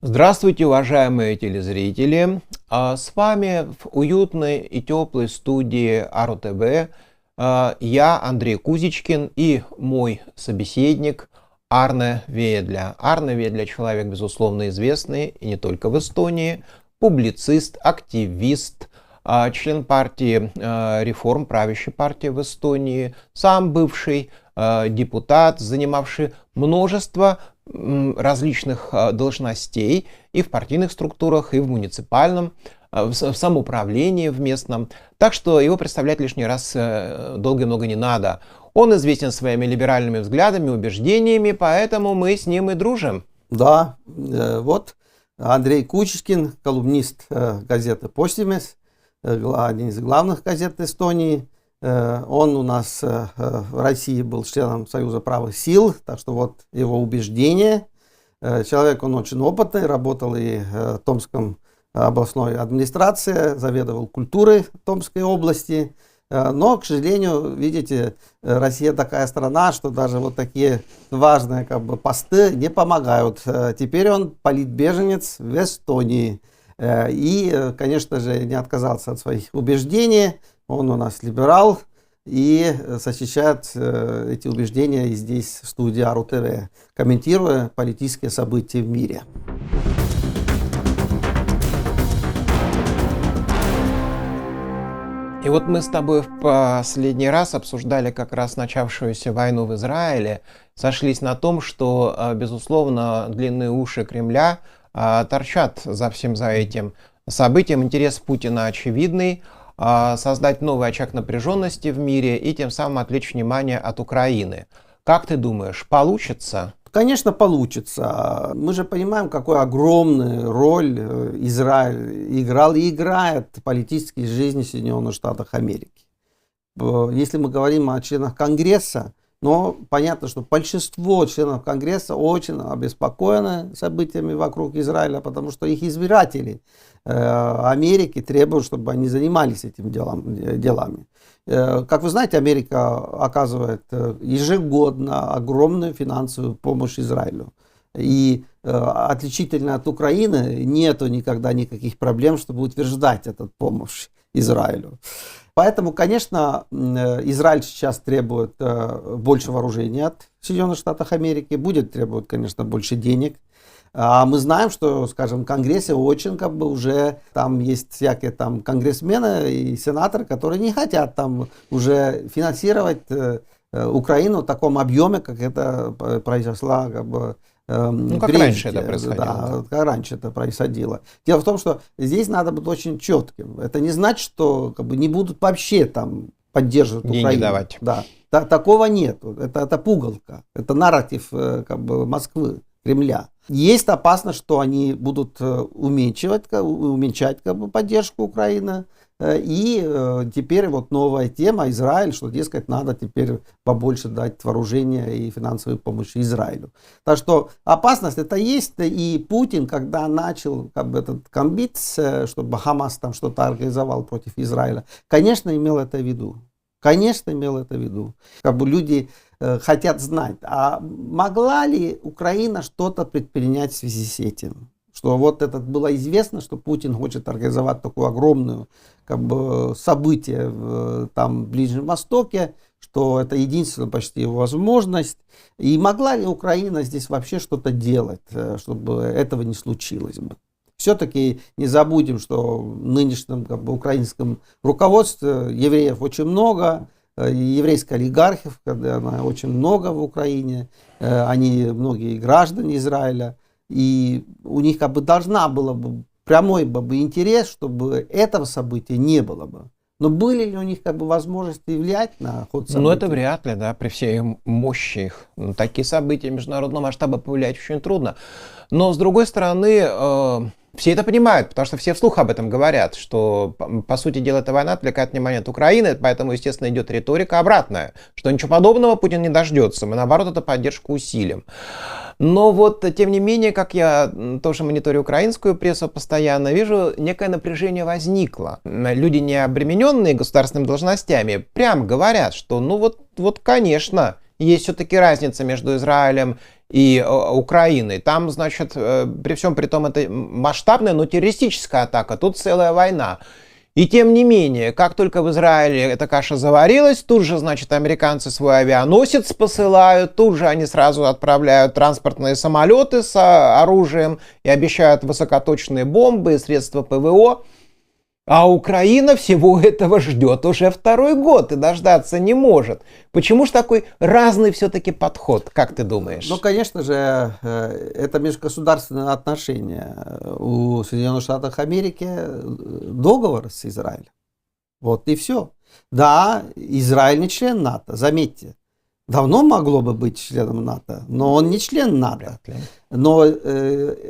Здравствуйте, уважаемые телезрители! С вами в уютной и теплой студии АРУ-ТВ я, Андрей Кузичкин, и мой собеседник Арне Ведля. Арне Ведля — человек, безусловно, известный и не только в Эстонии, публицист, активист, член партии Реформ, правящей партии в Эстонии, сам бывший депутат, занимавший множество различных должностей и в партийных структурах, и в муниципальном, в самоуправлении в местном. Так что его представлять лишний раз долго и много не надо. Он известен своими либеральными взглядами, убеждениями, поэтому мы с ним и дружим. Да, вот Андрей Кузичкин, колумнист газеты «Постимес», один из главных газет Эстонии. Он у нас в России был членом Союза правых сил, так что вот его убеждения. Человек он очень опытный, работал и в Томском областной администрации, заведовал культурой Томской области. Но, к сожалению, видите, Россия такая страна, что даже вот такие важные посты не помогают. Теперь он политбеженец в Эстонии. И, конечно же, не отказался от своих убеждений. Он у нас либерал и защищает эти убеждения и здесь, в студии АРУ-ТВ, комментируя политические события в мире. И вот мы с тобой в последний раз обсуждали как раз начавшуюся войну в Израиле, сошлись на том, что, безусловно, длинные уши Кремля торчат за всем за этим событием. Интерес Путина очевидный — создать новый очаг напряженности в мире и тем самым отвлечь внимание от Украины. Как ты думаешь, получится? Конечно, получится. Мы же понимаем, какую огромную роль Израиль играл и играет в политической жизни Соединенных Штатов Америки. Если мы говорим о членах Конгресса, но понятно, что большинство членов Конгресса очень обеспокоены событиями вокруг Израиля, потому что их избиратели Америки требуют, чтобы они занимались этими делами. Как вы знаете, Америка оказывает ежегодно огромную финансовую помощь Израилю. И отличительно от Украины нету никогда никаких проблем, чтобы утверждать эту помощь Израилю. Поэтому, конечно, Израиль сейчас требует больше вооружения от Соединенных Штатов Америки, будет требовать, конечно, больше денег. А мы знаем, что, скажем, в Конгрессе очень уже там есть всякие там конгрессмены и сенаторы, которые не хотят там уже финансировать Украину в таком объеме, как это произошло как раньше это происходило. Да, как раньше это происходило. Дело в том, что здесь надо быть очень четким. Это не значит, что не будут вообще там поддерживать деньги Украину. Давать. Да. Такого нет. Это пугалка. Это нарратив Москвы, Кремля. Есть опасность, что они будут уменьшать поддержку Украины. И теперь вот новая тема Израиль, что, дескать, надо теперь побольше дать вооружения и финансовой помощи Израилю. Так что опасность это есть. И Путин, когда начал этот комбит, чтобы Хамас там что-то организовал против Израиля, конечно, имел это в виду. Конечно, имел это в виду. Люди хотят знать, а могла ли Украина что-то предпринять в связи с этим? Что вот это было известно, что Путин хочет организовать такую огромную событие там в Ближнем Востоке, что это единственная почти возможность. И могла ли Украина здесь вообще что-то делать, чтобы этого не случилось бы? Все-таки не забудем, что в нынешнем украинском руководстве евреев очень много, еврейских олигархов, она очень много в Украине, они многие граждане Израиля, и у них должна была бы прямой интерес, чтобы этого события не было бы. Но были ли у них возможности влиять на ход событий? Ну, это вряд ли, да, при всей мощи их. Такие события международного масштаба повлиять очень трудно. Но, с другой стороны, все это понимают, потому что все вслух об этом говорят, что, по сути дела, эта война отвлекает внимание от Украины, поэтому, естественно, идет риторика обратная, что ничего подобного Путин не дождется, мы, наоборот, эту поддержку усилим. Но вот, тем не менее, как я тоже мониторю украинскую прессу постоянно, вижу, некое напряжение возникло. Люди, не обремененные государственными должностями, прямо говорят, что, ну вот конечно, есть все-таки разница между Израилем и Украиной. Там, значит, при всем при том, это масштабная, но террористическая атака. Тут целая война. И тем не менее, как только в Израиле эта каша заварилась, тут же, значит, американцы свой авианосец посылают, тут же они сразу отправляют транспортные самолеты с оружием и обещают высокоточные бомбы и средства ПВО. А Украина всего этого ждет уже второй год и дождаться не может. Почему же такой разный все-таки подход, как ты думаешь? Ну, конечно же, это межгосударственные отношения. У Соединенных Штатов Америки договор с Израилем. Вот и все. Да, Израиль не член НАТО, заметьте. Давно могло бы быть членом НАТО, но он не член НАТО. Но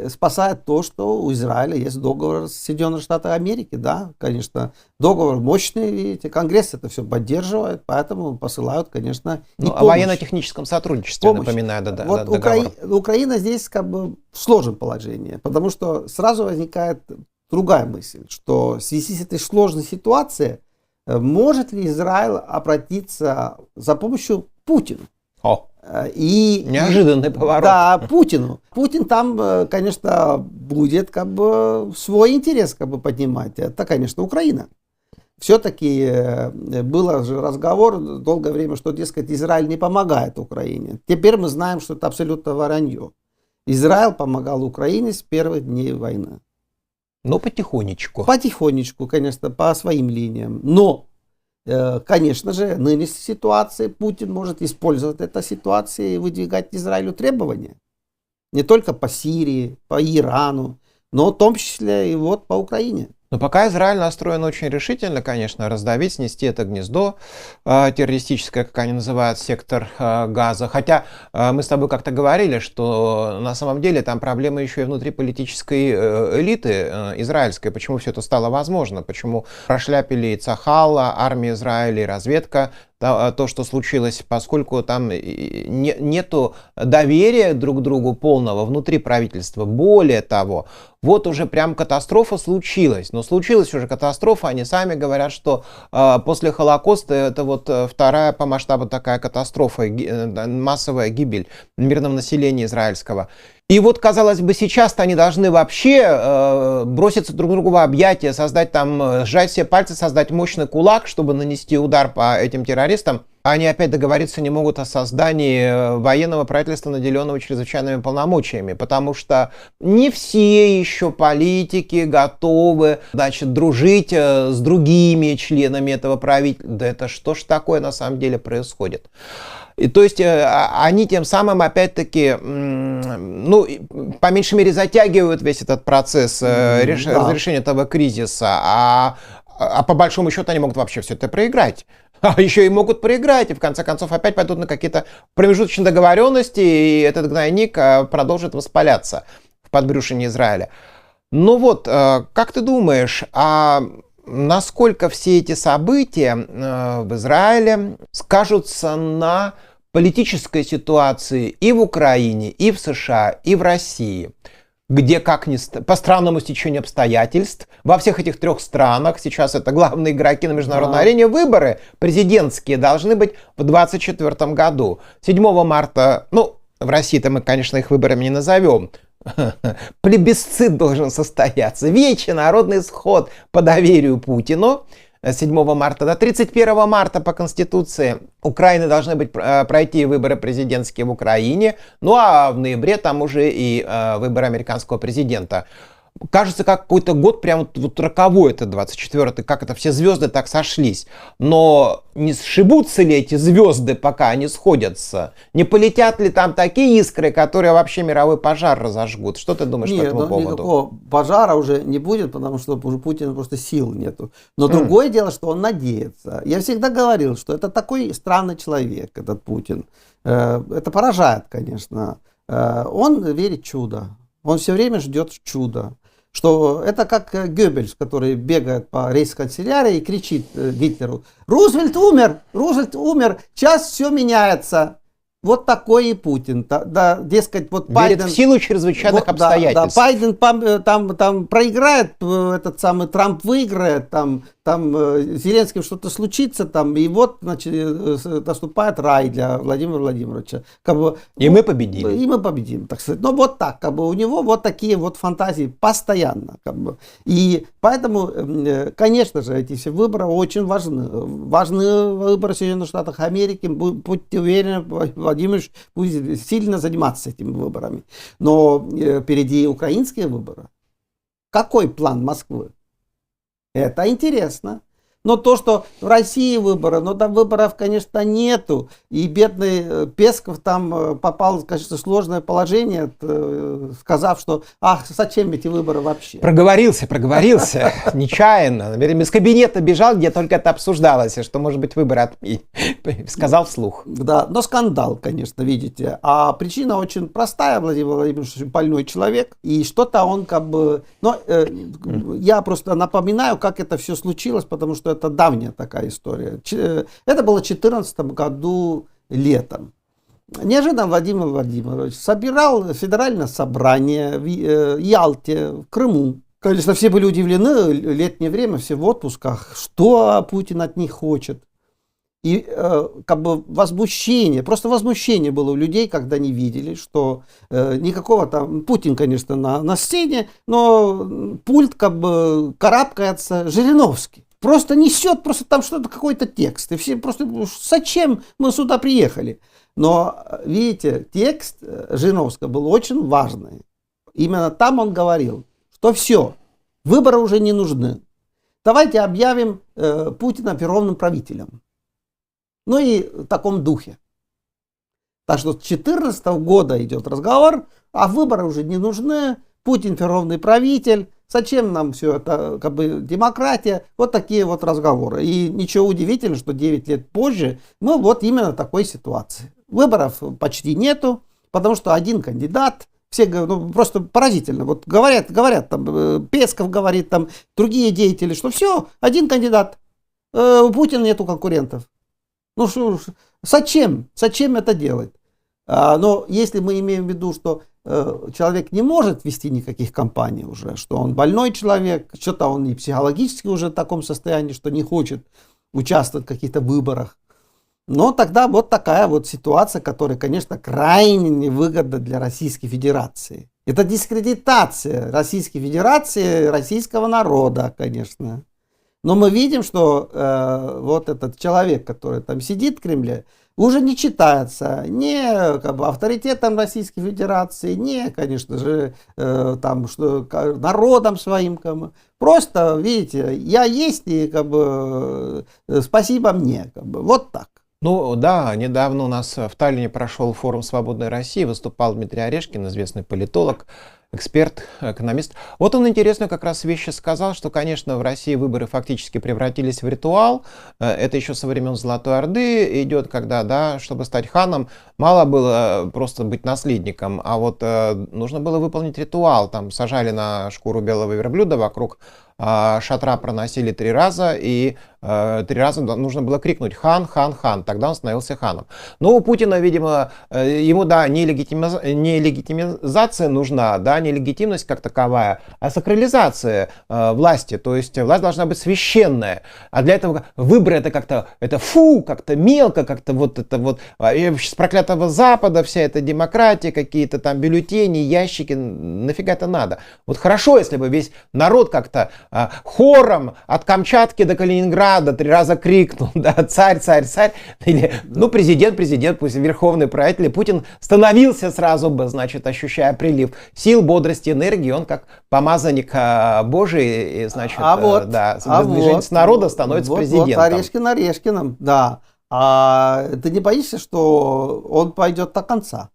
спасает то, что у Израиля есть договор с Соединенными Штатами Америки. Да, конечно, договор мощный, видите, Конгресс это все поддерживает, поэтому посылают, конечно, и о военно-техническом сотрудничестве, напоминаю, вот договор. Украина здесь как бы в сложном положении, потому что сразу возникает другая мысль, что в связи с этой сложной ситуацией может ли Израиль обратиться за помощью Путину. Неожиданный поворот. Да, Путину. Путин там, конечно, будет как бы свой интерес как бы поднимать. Это, конечно, Украина. Все-таки был же разговор долгое время, что, дескать, Израиль не помогает Украине. Теперь мы знаем, что это абсолютно вранье. Израиль помогал Украине с первых дней войны. Но потихонечку. Потихонечку, конечно, по своим линиям. Но конечно же, в нынешней ситуации Путин может использовать эту ситуацию и выдвигать Израилю требования. Не только по Сирии, по Ирану, но в том числе и вот по Украине. Но пока Израиль настроен очень решительно, конечно, раздавить, снести это гнездо террористическое, как они называют, сектор Газа. Хотя мы с тобой как-то говорили, что на самом деле там проблемы еще и внутриполитической элиты израильской. Почему все это стало возможно? Почему прошляпили и Цахал, армия Израиля, и разведка, то, что случилось, поскольку там нету доверия друг к другу полного внутри правительства. Более того, вот уже прям катастрофа случилась. Но случилась уже катастрофа, они сами говорят, что после Холокоста это вот вторая по масштабу такая катастрофа, массовая гибель мирного населения израильского. И вот, казалось бы, сейчас-то они должны вообще броситься друг другу в объятия, создать там, сжать все пальцы, создать мощный кулак, чтобы нанести удар по этим террористам. Они опять договориться не могут о создании военного правительства, наделенного чрезвычайными полномочиями, потому что не все еще политики готовы, значит, дружить с другими членами этого правительства. Да это что ж такое на самом деле происходит? И, то есть они тем самым опять-таки, ну, по меньшей мере затягивают весь этот процесс разрешения этого кризиса, а по большому счету они могут вообще все это проиграть. А еще и могут проиграть, и в конце концов опять пойдут на какие-то промежуточные договоренности, и этот гнойник продолжит воспаляться в подбрюшине Израиля. Ну вот, как ты думаешь, насколько все эти события в Израиле скажутся на политической ситуации и в Украине, и в США, и в России, где, как ни по странному стечению обстоятельств, во всех этих трех странах, сейчас это главные игроки на международной арене, выборы президентские должны быть в 2024 году. 7 марта, ну, в России-то мы, конечно, их выборами не назовем, плебисцит должен состояться, вечный народный сход по доверию Путину. 7 марта до 31 марта по Конституции Украины должны быть пройти выборы президентские в Украине, ну а в ноябре там уже и выборы американского президента. Кажется, как какой-то год прям вот роковой, это 24-й, как это все звезды так сошлись. Но не сшибутся ли эти звезды, пока они сходятся? Не полетят ли там такие искры, которые вообще мировой пожар разожгут? Что ты думаешь по этому поводу? Никакого пожара уже не будет, потому что уже Путина просто сил нету. Но другое дело, что он надеется. Я всегда говорил, что это такой странный человек, этот Путин. Это поражает, конечно. Он верит в чудо. Он все время ждет чуда. Что это как Геббельс, который бегает по рейхсканцелярии и кричит Гитлеру: Рузвельт умер, сейчас все меняется. Вот такой и Путин. Да, дескать, вот Верит Байден... в силу чрезвычайных вот, обстоятельств. Да, Байден там проиграет, этот самый Трамп выиграет, там с Зеленским что-то случится, там, и вот, значит, наступает рай для Владимира Владимировича. Как бы, и мы победили. И мы победим, так сказать. Но вот так, как бы у него вот такие вот фантазии постоянно. Как бы. И поэтому, конечно же, эти все выборы очень важны. Важны выборы в Соединенных Штатах Америки. Будьте уверены, Владимир будет сильно заниматься этими выборами. Но впереди украинские выборы. Какой план Москвы? Это интересно. Но то, что в России выборы, но там выборов, конечно, нету. И бедный Песков там попал, конечно, в сложное положение, сказав, что ах, зачем эти выборы вообще? Проговорился, нечаянно. Наверное, из кабинета бежал, где только это обсуждалось, что, может быть, выборы отменить. Сказал вслух. Да, но скандал, конечно, видите. А причина очень простая. Владимир Владимирович больной человек. И что-то он как бы... Но я просто напоминаю, как это все случилось, потому что это давняя такая история. Это было в 2014 году летом. Неожиданно Владимир Владимирович собирал федеральное собрание в Ялте, в Крыму. Конечно, все были удивлены, летнее время, все в отпусках. Что Путин от них хочет? И как бы возмущение, просто возмущение было у людей, когда они видели, что никакого там, Путин, конечно, на сцене, но пульт как бы карабкается Жириновский. Просто несет, просто там что-то, какой-то текст. И все просто, зачем мы сюда приехали? Но, видите, текст Жириновского был очень важный. Именно там он говорил, что все, выборы уже не нужны. Давайте объявим Путина верховным правителем. Ну и в таком духе. Так что с 2014 года идет разговор, а выборы уже не нужны. Путин верховный правитель. Зачем нам все это, как бы, демократия? Вот такие вот разговоры. И ничего удивительного, что 9 лет позже мы вот именно в такой ситуации. Выборов почти нету, потому что один кандидат. Все ну, просто поразительно. Вот говорят, там, Песков говорит, там, другие деятели, что все, один кандидат. У Путина нету конкурентов. Ну что, зачем это делать? Но если мы имеем в виду, что человек не может вести никаких кампаний уже, что он больной человек, что-то он и психологически уже в таком состоянии, что не хочет участвовать в каких-то выборах, но тогда вот такая вот ситуация, которая, конечно, крайне невыгодна для Российской Федерации. Это дискредитация Российской Федерации, российского народа, конечно. Но мы видим, что вот этот человек, который там сидит в Кремле, уже не читается ни как бы, авторитетом Российской Федерации, ни, конечно же, там, что, народом своим. Как бы. Просто, видите, я есть и как бы, спасибо мне. Как бы, вот так. Ну да, недавно у нас в Таллине прошел форум «Свободной России», выступал Дмитрий Орешкин, известный политолог, эксперт, экономист. Вот он интересную как раз вещи сказал, что, конечно, в России выборы фактически превратились в ритуал. Это еще со времен Золотой Орды идет, когда, да, чтобы стать ханом, мало было просто быть наследником, а вот нужно было выполнить ритуал. Там сажали на шкуру белого верблюда, вокруг шатра проносили 3 раза, и 3 раза нужно было крикнуть «хан, хан, хан», тогда он становился ханом. Но у Путина, видимо, ему, да, не легитимизация нужна, да, не легитимность как таковая, а сакрализация власти, то есть власть должна быть священная, а для этого выборы это как-то, это фу, как-то мелко, как-то вот это вот, с проклятого Запада вся эта демократия, какие-то там бюллетени, ящики, нафига это надо? Вот хорошо, если бы весь народ как-то хором от Камчатки до Калининграда 3 раза крикнул, да, царь, царь, царь, или, ну, президент, пусть верховный правитель, и Путин становился сразу бы, значит, ощущая прилив сил, бодрости, энергии, он как помазанник Божий, и, значит, да, с народа становится президентом. Вот Орешкин Орешкиным, да. А ты не боишься, что он пойдет до конца?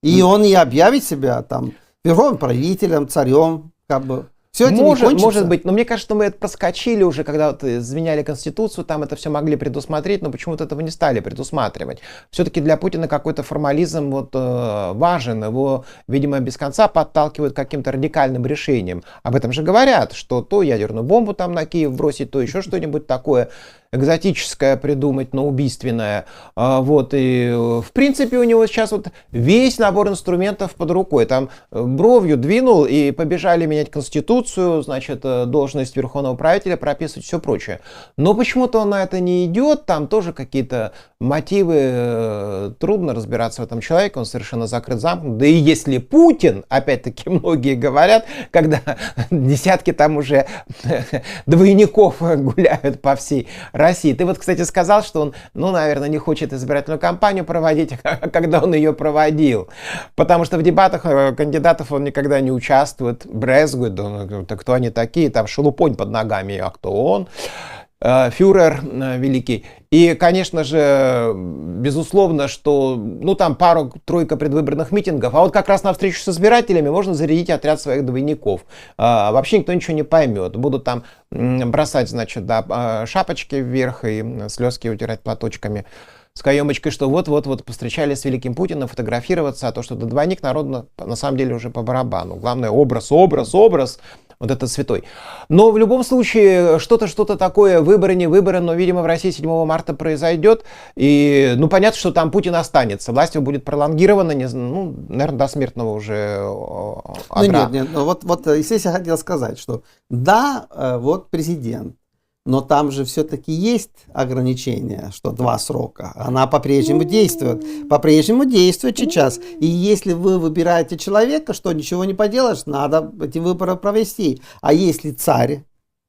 И он и объявит себя там верховным правителем, царем, как бы. Все это может быть, но мне кажется, что мы это проскочили уже, когда вот изменяли Конституцию, там это все могли предусмотреть, но почему-то этого не стали предусматривать. Все-таки для Путина какой-то формализм вот, важен, его, видимо, без конца подталкивают к каким-то радикальным решениям. Об этом же говорят, что то ядерную бомбу там на Киев бросить, то еще что-нибудь такое. экзотическое придумать, но убийственное. Вот, и в принципе у него сейчас вот весь набор инструментов под рукой. Там бровью двинул и побежали менять Конституцию, значит, должность верховного правителя прописывать, все прочее. Но почему-то он на это не идет, там тоже какие-то мотивы, трудно разбираться в этом человеке, он совершенно закрыт, замкнут. Да и если Путин, опять-таки многие говорят, когда десятки там уже двойников гуляют по всей России. Ты вот, кстати, сказал, что он, ну, наверное, не хочет избирательную кампанию проводить, когда он ее проводил. Потому что в дебатах кандидатов он никогда не участвует, брезгует, да кто они такие, там шелупонь под ногами, а кто он? Фюрер великий. И, конечно же, безусловно, что, ну, там пару-тройка предвыборных митингов, а вот как раз на встречу с избирателями можно зарядить отряд своих двойников. Вообще никто ничего не поймет. Будут там бросать, значит, да, шапочки вверх и слезки утирать платочками с каемочкой, что вот-вот-вот повстречались с великим Путиным, фотографироваться, а то, что двойник народу на самом деле уже по барабану. Главное, образ, вот этот святой. Но в любом случае, что-то такое, выборы, не выборы, но, видимо, в России 7 марта произойдет. И, ну, понятно, что там Путин останется. Власть его будет пролонгирована, ну, наверное, до смертного уже одра. Ну, нет, вот здесь я хотел сказать, что да, вот президент, но там же все-таки есть ограничение, что 2 срока. Она по-прежнему действует. По-прежнему действует сейчас. И если вы выбираете человека, что ничего не поделаешь, надо эти выборы провести. А если царь,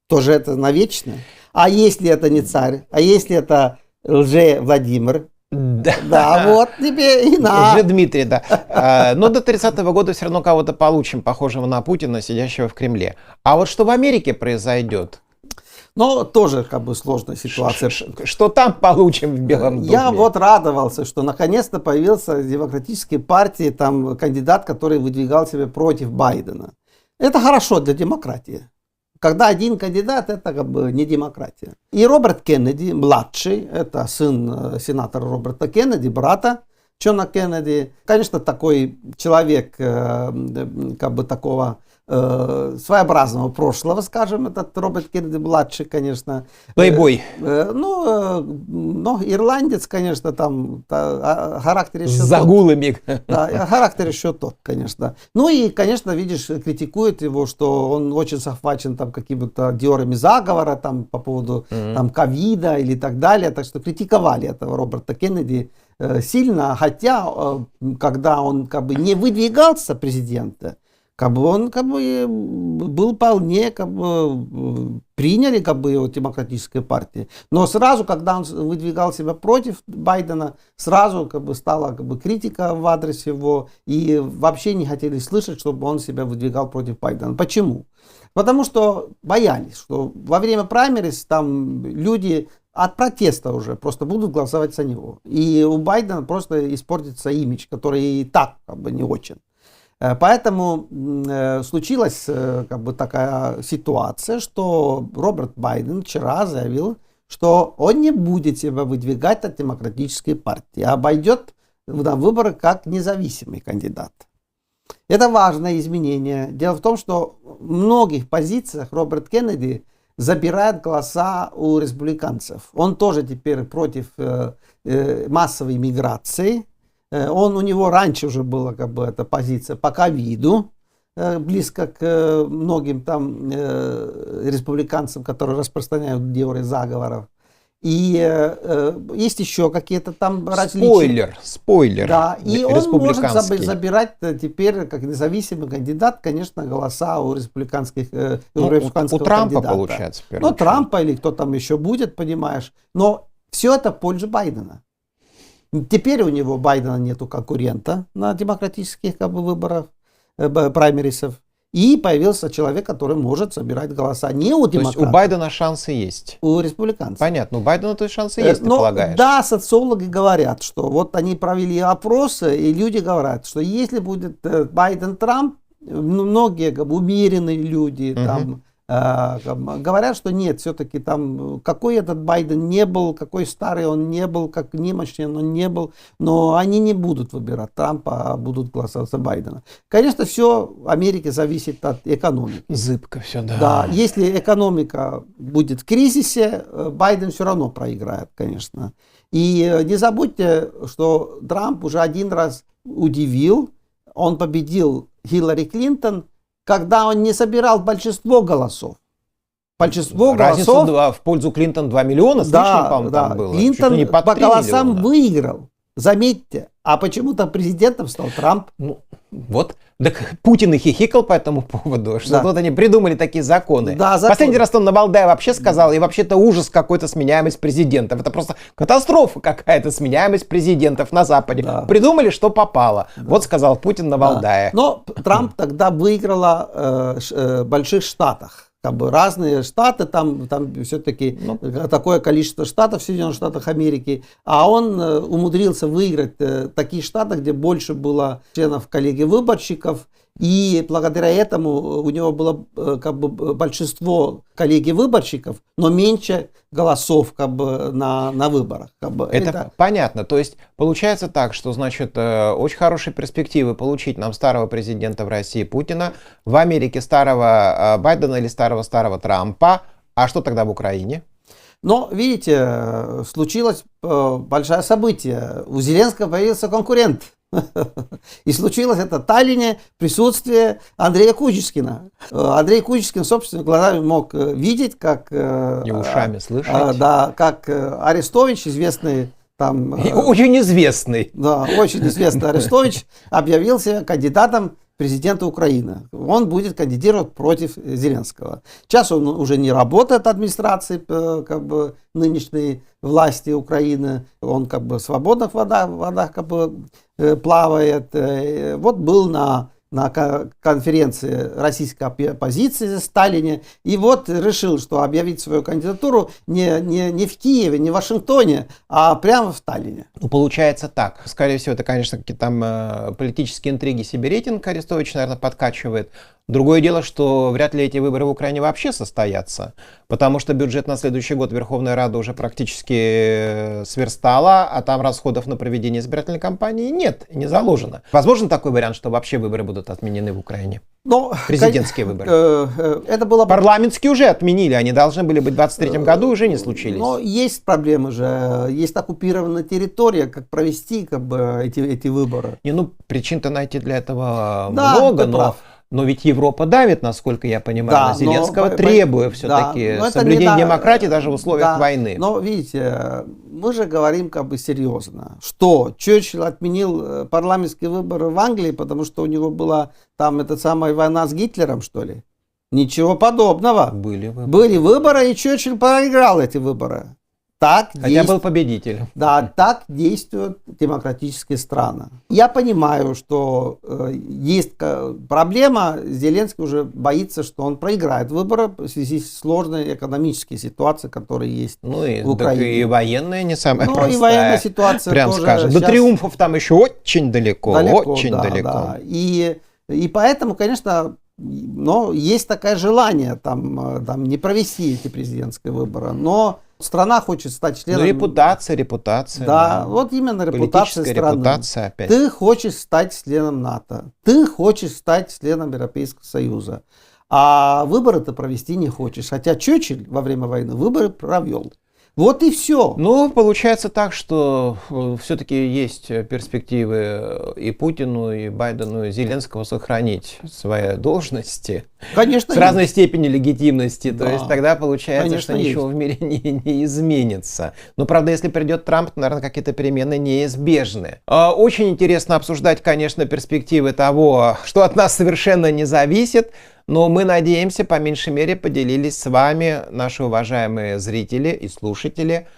то же это навечно. А если это не царь, а если это Владимир, да, вот тебе и на. Дмитрий, да. Но до 30-го года все равно кого-то получим, похожего на Путина, сидящего в Кремле. А вот что в Америке произойдет? Но тоже как бы сложная ситуация. Что там получим в Белом доме? Я вот радовался, что наконец-то появился в демократической партии там кандидат, который выдвигал себя против Байдена. Это хорошо для демократии. Когда один кандидат, это как бы не демократия. И Роберт Кеннеди, младший, это сын сенатора Роберта Кеннеди, брата Джона Кеннеди. Конечно, такой человек как бы такого своеобразного прошлого, скажем, этот Роберт Кеннеди младший, конечно. Плейбой. Но ирландец, конечно, там характер еще с загулами. Да, характер еще тот, конечно. Ну и, конечно, видишь, критикует его, что он очень захвачен там какими-то теориями заговора там по поводу там ковида или так далее. Так что критиковали этого Роберта Кеннеди сильно, хотя когда он как бы не выдвигался президента, как бы он как бы был вполне как бы приняли как бы его демократической партии. Но сразу, когда он выдвигал себя против Байдена, сразу как бы стала как бы критика в адрес его, и вообще не хотели слышать, чтобы он себя выдвигал против Байдена. Почему? Потому что боялись, что во время праймериз там люди от протеста уже просто будут голосовать за него. И у Байдена просто испортится имидж, который и так как бы не очень. Поэтому случилась как бы такая ситуация, что Роберт Байден вчера заявил, что он не будет себя выдвигать от демократической партии, а обойдет на выборы как независимый кандидат. Это важное изменение. Дело в том, что в многих позициях Роберт Кеннеди забирает голоса у республиканцев. Он тоже теперь против массовой миграции. У него раньше уже была как бы эта позиция по ковиду, близко к многим там республиканцам, которые распространяют теории заговоров. И есть еще какие-то там различия. Спойлер. Да, и он может забирать теперь, как независимый кандидат, конечно, голоса у республиканских у Трампа кандидата. Получается. Ну, Трампа или кто там еще будет, понимаешь. Но все это в пользу Байдена. Теперь у него Байдена нету конкурента на демократических как бы, выборах, праймерисов. И появился человек, который может собирать голоса не у демократов. То есть у Байдена шансы есть? У республиканцев. Понятно, у Байдена то есть шансы есть, ты полагаешь? Да, социологи говорят, что вот они провели опросы, и люди говорят, что если будет Байден-Трамп, многие как бы, умеренные люди, там, Говорят, что нет, все-таки там, какой этот Байден не был, какой старый он не был, как немощный он не был, но они не будут выбирать Трампа, а будут голосовать за Байдена. Конечно, все в Америке зависит от экономики. Зыбко все, да. Да, если экономика будет в кризисе, Байден все равно проиграет, конечно. И не забудьте, что Трамп уже один раз удивил, он победил Хиллари Клинтон, когда он не собирал большинство голосов. Большинство голосов... в пользу Клинтон 2 миллиона с лишним, по-моему, там было. Клинтон по голосам выиграл. Заметьте. А почему-то президентом стал Трамп. Ну, вот. Так Путин и хихикал по этому поводу, что вот они придумали такие законы. Да, Последний раз он на Валдае вообще сказал, и вообще-то ужас какой-то сменяемость президентов. Это просто катастрофа какая-то сменяемость президентов на Западе. Да. Придумали, что попало. Да. Вот сказал Путин на Валдае. Но Трамп тогда выиграла в больших штатах. Как бы разные штаты, там все-таки такое количество штатов в Соединенных Штатах Америки, а он умудрился выиграть такие штаты, где больше было членов коллегии выборщиков, и благодаря этому у него было как бы большинство коллегий выборщиков, но меньше голосов как бы на выборах. Как бы. Это понятно. То есть получается так, что значит очень хорошие перспективы получить нам старого президента в России Путина, в Америке старого Байдена или старого Трампа. А что тогда в Украине? Но, видите, случилось большое событие. У Зеленского появился конкурент. И случилось это в Таллине присутствие Андрея Куческина. Андрей Куческин собственными глазами мог видеть, как... И ушами слышать. Да, как Арестович, известный там... Очень известный. Да, очень известный Арестович объявился кандидатом президента Украины. Он будет кандидировать против Зеленского. Сейчас он уже не работает в администрации как бы, нынешней власти Украины. Он как бы в свободных водах как бы, плавает. Вот был на конференции российской оппозиции в Сталине, и вот решил, что объявить свою кандидатуру не в Киеве, не в Вашингтоне, а прямо в Сталине. Ну, получается так. Скорее всего, это, конечно, какие-то там политические интриги себе рейтинг Арестович, наверное, подкачивает. Другое дело, что вряд ли эти выборы в Украине вообще состоятся, потому что бюджет на следующий год Верховная Рада уже практически сверстала, а там расходов на проведение избирательной кампании нет, не заложено. Возможно такой вариант, что вообще выборы будут отменены в Украине? Но, президентские выборы. Это было... Парламентские уже отменили, они должны были быть в 2023 году, уже не случились. Но есть проблемы же, есть оккупированная территория, как провести как бы, эти выборы. Причин-то найти для этого много, но ведь Европа давит, насколько я понимаю, на Зеленского, требуя все-таки соблюдения демократии даже в условиях войны. Но видите, мы же говорим как бы серьезно, что Черчилль отменил парламентские выборы в Англии, потому что у него была там эта самая война с Гитлером, что ли? Ничего подобного. Были выборы, и Черчилль проиграл эти выборы. Хотя был победитель. Да, так действуют демократические страны. Я понимаю, что есть проблема. Зеленский уже боится, что он проиграет выборы в связи с сложной экономической ситуацией, которая есть в Украине. И военная не самая простая. И военная ситуация прям тоже. Скажем, до триумфов там еще очень далеко. Очень далеко. Да. И поэтому, конечно... Но есть такое желание там не провести эти президентские выборы. Но страна хочет стать членом... Репутация. Да, вот именно репутация страны. Репутация опять. Ты хочешь стать членом НАТО. Ты хочешь стать членом Европейского Союза. А выборы ты провести не хочешь. Хотя Черчилль во время войны выборы провел. Вот и все. Получается так, что все-таки есть перспективы и Путину, и Байдену, и Зеленскому сохранить свои должности. Конечно. С разной степенью легитимности. Да. То есть тогда получается, конечно, что ничего в мире не изменится. Но, правда, если придет Трамп, то, наверное, какие-то перемены неизбежны. Очень интересно обсуждать, конечно, перспективы того, что от нас совершенно не зависит. Но мы надеемся, по меньшей мере, поделились с вами, наши уважаемые зрители и слушатели,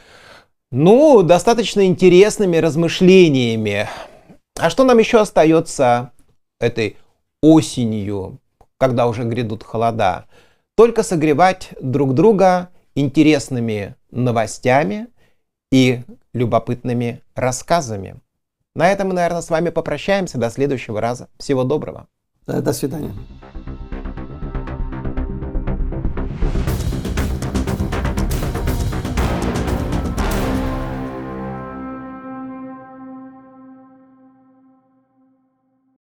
достаточно интересными размышлениями. А что нам еще остается этой осенью, когда уже грядут холода? Только согревать друг друга интересными новостями и любопытными рассказами. На этом мы, наверное, с вами попрощаемся. До следующего раза. Всего доброго. До свидания.